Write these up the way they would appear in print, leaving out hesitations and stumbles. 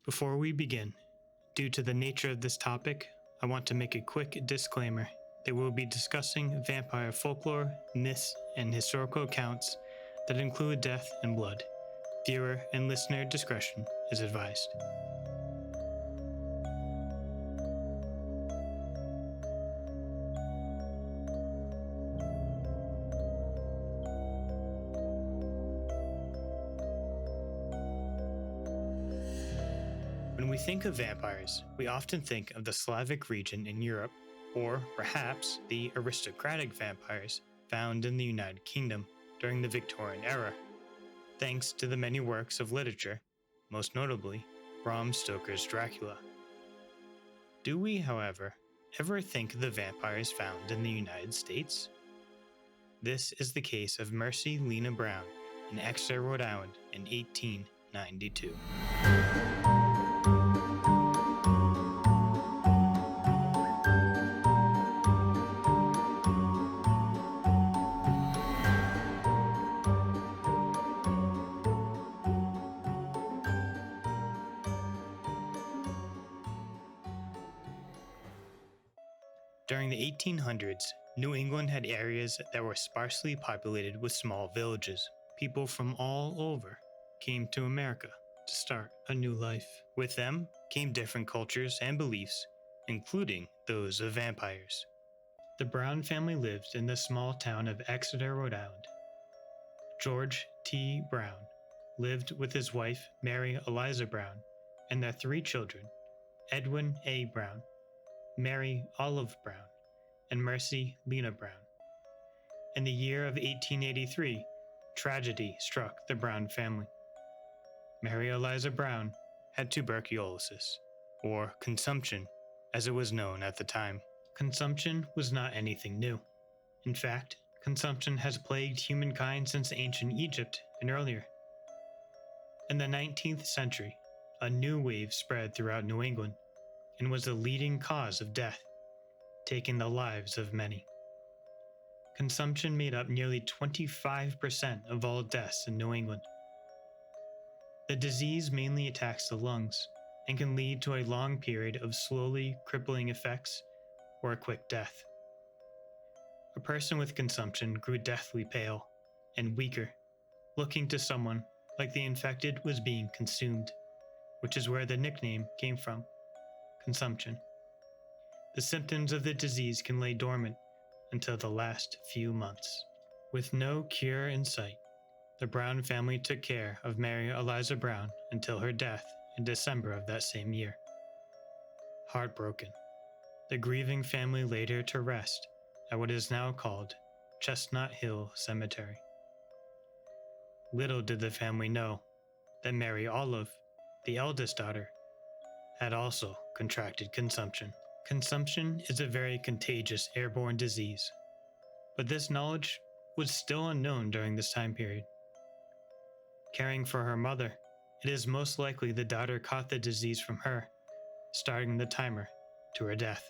Before we begin, due to the nature of this topic, I want to make a quick disclaimer that we will be discussing vampire folklore, myths, and historical accounts that include death and blood. Viewer and listener discretion is advised. When we think of vampires, we often think of the Slavic region in Europe, or perhaps the aristocratic vampires found in the United Kingdom during the Victorian era, thanks to the many works of literature, most notably Bram Stoker's Dracula. Do we, however, ever think of the vampires found in the United States? This is the case of Mercy Lena Brown in Exeter, Rhode Island in 1892. During the 1800s, New England had areas that were sparsely populated with small villages. People from all over came to America to start a new life. With them came different cultures and beliefs, including those of vampires. The Brown family lived in the small town of Exeter, Rhode Island. George T. Brown lived with his wife, Mary Eliza Brown, and their 3 children, Edwin A. Brown, Mary Olive Brown, and Mercy Lena Brown. In the year of 1883, tragedy struck the Brown family. Mary Eliza Brown had tuberculosis, or consumption, as it was known at the time. Consumption was not anything new. In fact, consumption has plagued humankind since ancient Egypt and earlier. In the 19th century, a new wave spread throughout New England and was the leading cause of death, taking the lives of many. Consumption made up nearly 25% of all deaths in New England. The disease mainly attacks the lungs and can lead to a long period of slowly crippling effects or a quick death. A person with consumption grew deathly pale and weaker, looking to someone like the infected was being consumed, which is where the nickname came from. Consumption. The symptoms of the disease can lay dormant until the last few months. With no cure in sight, the Brown family took care of Mary Eliza Brown until her death in December of that same year. Heartbroken, the grieving family laid her to rest at what is now called Chestnut Hill Cemetery. Little did the family know that Mary Olive, the eldest daughter, had also contracted consumption. Consumption is a very contagious airborne disease, but this knowledge was still unknown during this time period. Caring for her mother, it is most likely the daughter caught the disease from her, starting the timer to her death.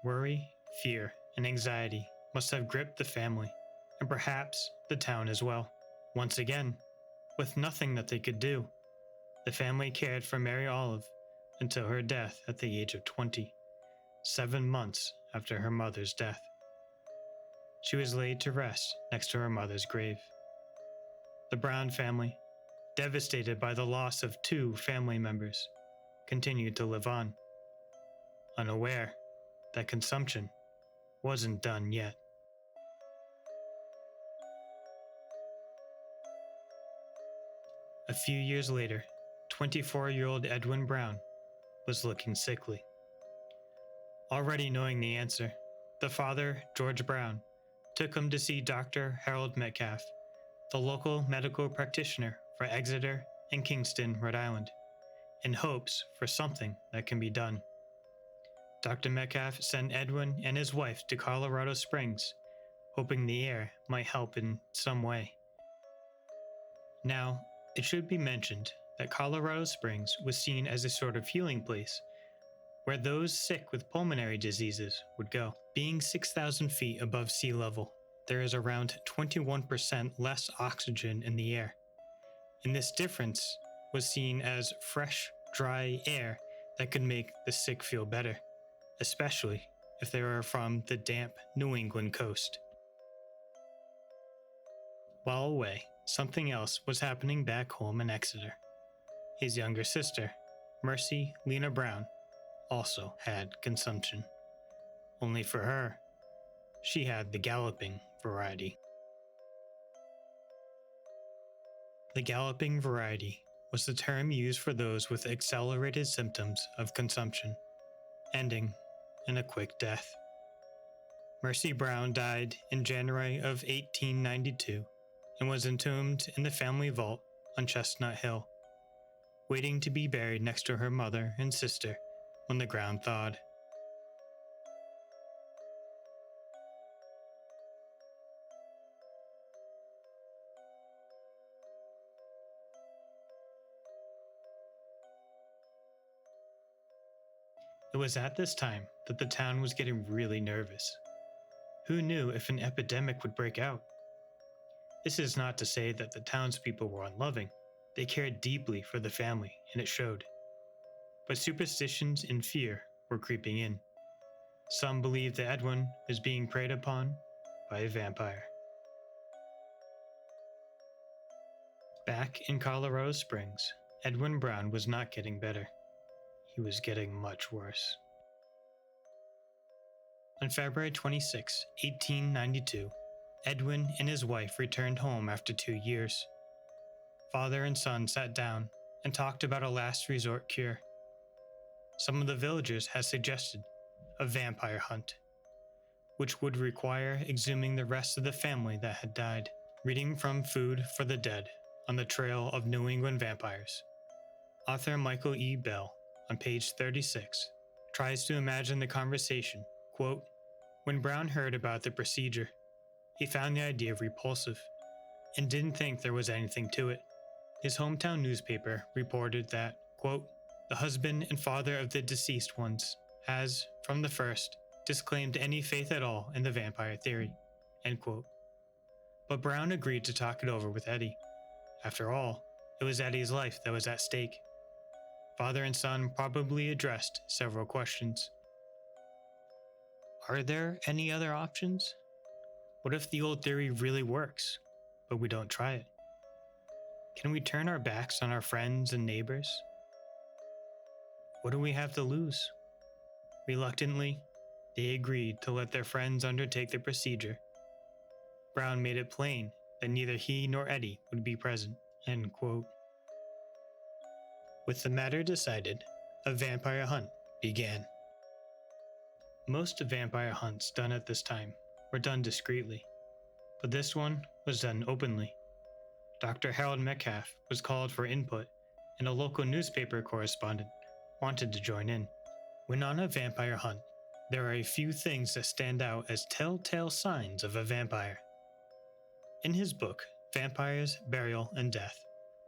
Worry, fear, and anxiety must have gripped the family, and perhaps the town as well. Once again, with nothing that they could do, the family cared for Mary Olive until her death at the age of 20, 7 months after her mother's death. She was laid to rest next to her mother's grave. The Brown family, devastated by the loss of 2 family members, continued to live on, unaware that consumption wasn't done yet. A few years later, 24-year-old Edwin Brown was looking sickly. Already knowing the answer, the father, George Brown, took him to see Dr. Harold Metcalf, the local medical practitioner for Exeter and Kingston, Rhode Island, in hopes for something that can be done. Dr. Metcalf sent Edwin and his wife to Colorado Springs, hoping the air might help in some way. Now, it should be mentioned that Colorado Springs was seen as a sort of healing place, where those sick with pulmonary diseases would go. Being 6,000 feet above sea level, there is around 21% less oxygen in the air, and this difference was seen as fresh, dry air that could make the sick feel better, especially if they were from the damp New England coast. While away, something else was happening back home in Exeter. His younger sister, Mercy Lena Brown, also had consumption. Only for her, she had the galloping variety. The galloping variety was the term used for those with accelerated symptoms of consumption, ending in a quick death. Mercy Brown died in January of 1892 and was entombed in the family vault on Chestnut Hill, waiting to be buried next to her mother and sister when the ground thawed. It was at this time that the town was getting really nervous. Who knew if an epidemic would break out? This is not to say that the townspeople were unloving. They cared deeply for the family, and it showed. But superstitions and fear were creeping in. Some believed that Edwin was being preyed upon by a vampire. Back in Colorado Springs, Edwin Brown was not getting better. He was getting much worse. On February 26, 1892, Edwin and his wife returned home after 2 years. Father and son sat down and talked about a last resort cure. Some of the villagers had suggested a vampire hunt, which would require exhuming the rest of the family that had died. Reading from Food for the Dead on the Trail of New England Vampires, author Michael E. Bell, on page 36, tries to imagine the conversation. Quote, "When Brown heard about the procedure, he found the idea repulsive and didn't think there was anything to it. His hometown newspaper reported that, quote, the husband and father of the deceased ones has, from the first, disclaimed any faith at all in the vampire theory, end quote. But Brown agreed to talk it over with Eddie. After all, it was Eddie's life that was at stake. Father and son probably addressed several questions. Are there any other options? What if the old theory really works, but we don't try it? Can we turn our backs on our friends and neighbors? What do we have to lose? Reluctantly, they agreed to let their friends undertake the procedure. Brown made it plain that neither he nor Eddie would be present, end quote. With the matter decided, a vampire hunt began. Most vampire hunts done at this time were done discreetly, but this one was done openly. Dr. Harold Metcalf was called for input, and a local newspaper correspondent wanted to join in. When on a vampire hunt, there are a few things that stand out as telltale signs of a vampire. In his book, Vampires, Burial, and Death,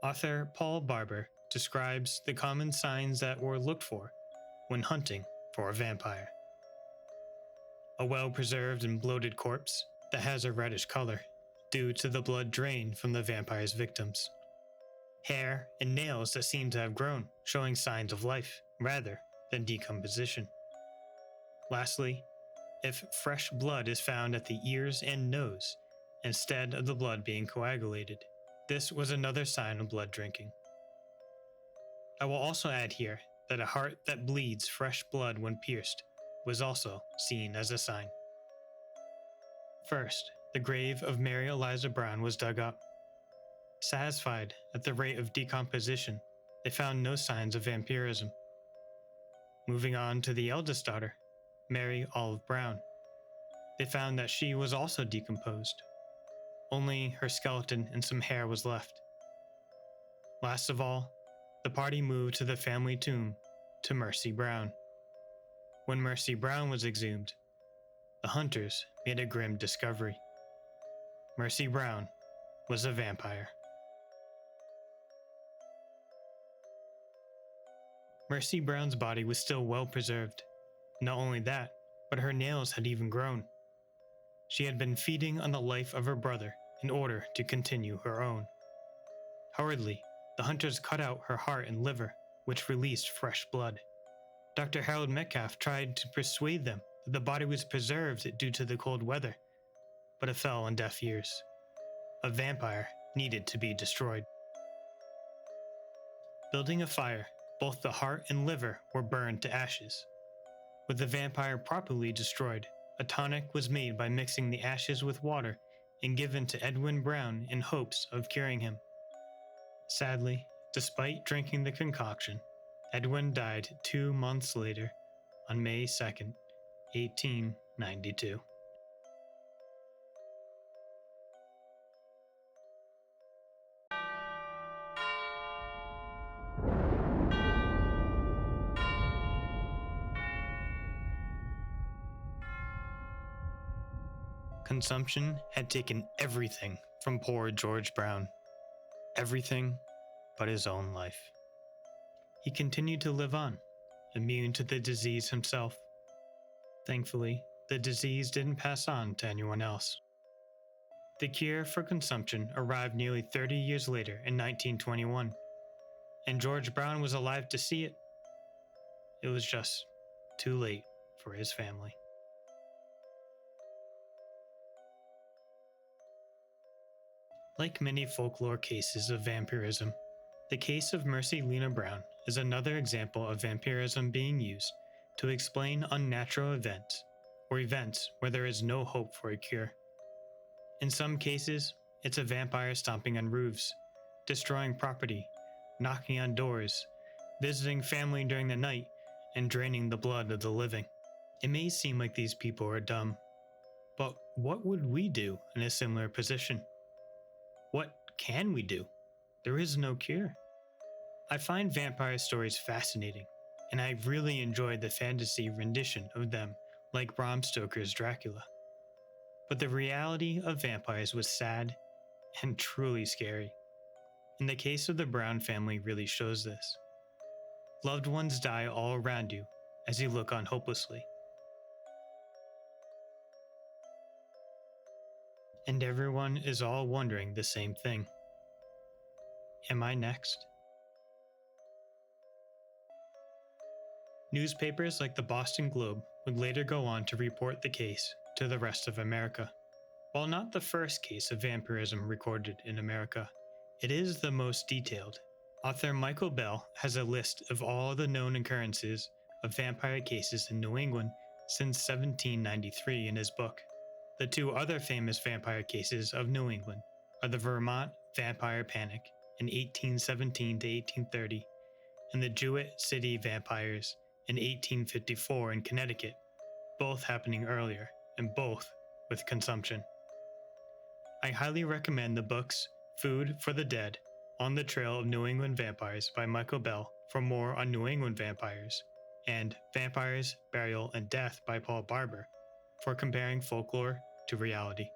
author Paul Barber describes the common signs that were looked for when hunting for a vampire. A well-preserved and bloated corpse that has a reddish color due to the blood drained from the vampire's victims. Hair and nails that seem to have grown, showing signs of life rather than decomposition. Lastly, if fresh blood is found at the ears and nose, instead of the blood being coagulated, this was another sign of blood drinking. I will also add here that a heart that bleeds fresh blood when pierced was also seen as a sign. First, the grave of Mary Eliza Brown was dug up. Satisfied at the rate of decomposition, they found no signs of vampirism. Moving on to the eldest daughter, Mary Olive Brown, they found that she was also decomposed. Only her skeleton and some hair was left. Last of all, the party moved to the family tomb to Mercy Brown. When Mercy Brown was exhumed, the hunters made a grim discovery. Mercy Brown was a vampire. Mercy Brown's body was still well preserved. Not only that, but her nails had even grown. She had been feeding on the life of her brother in order to continue her own. Hurriedly, the hunters cut out her heart and liver, which released fresh blood. Dr. Harold Metcalf tried to persuade them that the body was preserved due to the cold weather, but it fell on deaf ears. A vampire needed to be destroyed. Building a fire, both the heart and liver were burned to ashes. With the vampire properly destroyed, a tonic was made by mixing the ashes with water and given to Edwin Brown in hopes of curing him. Sadly, despite drinking the concoction, Edwin died 2 months later on May 2nd, 1892. Consumption had taken everything from poor George Brown. Everything but his own life. He continued to live on, immune to the disease himself. Thankfully, the disease didn't pass on to anyone else. The cure for consumption arrived nearly 30 years later in 1921, and George Brown was alive to see it. It was just too late for his family. Like many folklore cases of vampirism, the case of Mercy Lena Brown is another example of vampirism being used to explain unnatural events, or events where there is no hope for a cure. In some cases, it's a vampire stomping on roofs, destroying property, knocking on doors, visiting family during the night, and draining the blood of the living. It may seem like these people are dumb, but what would we do in a similar position? What can we do? There is no cure. I find vampire stories fascinating, and I really enjoyed the fantasy rendition of them like Bram Stoker's Dracula. But the reality of vampires was sad and truly scary. And the case of the Brown family really shows this. Loved ones die all around you as you look on hopelessly. And everyone is all wondering the same thing. Am I next? Newspapers like the Boston Globe would later go on to report the case to the rest of America. While not the first case of vampirism recorded in America, it is the most detailed. Author Michael Bell has a list of all the known occurrences of vampire cases in New England since 1793 in his book. The two other famous vampire cases of New England are the Vermont Vampire Panic in 1817 to 1830 and the Jewett City Vampires in 1854 in Connecticut, both happening earlier and both with consumption. I highly recommend the books Food for the Dead, On the Trail of New England Vampires by Michael Bell for more on New England vampires, and Vampires, Burial, and Death by Paul Barber for comparing folklore to reality.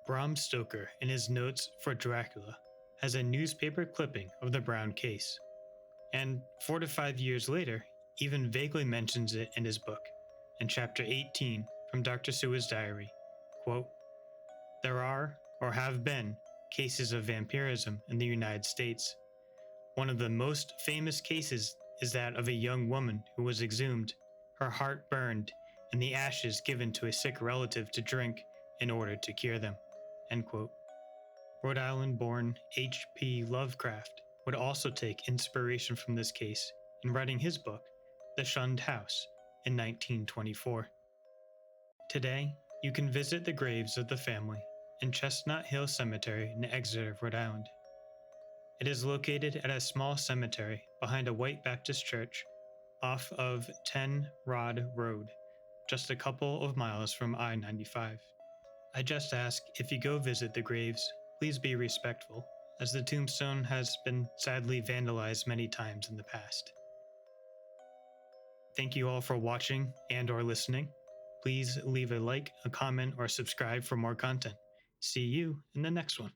Bram Stoker, in his notes for Dracula, has a newspaper clipping of the Brown case, and 4 to 5 years later, even vaguely mentions it in his book, in chapter 18 from Dr. Seward's diary, quote, "There are, or have been, cases of vampirism in the United States. One of the most famous cases is that of a young woman who was exhumed, her heart burned, and the ashes given to a sick relative to drink in order to cure them." End quote. Rhode Island-born H.P. Lovecraft would also take inspiration from this case in writing his book, The Shunned House, in 1924. Today, you can visit the graves of the family in Chestnut Hill Cemetery in Exeter, Rhode Island. It is located at a small cemetery behind a white Baptist church off of 10 Rod Road, just a couple of miles from I-95. I just ask if you go visit the graves, please be respectful, as the tombstone has been sadly vandalized many times in the past. Thank you all for watching and/or listening. Please leave a like, a comment, or subscribe for more content. See you in the next one.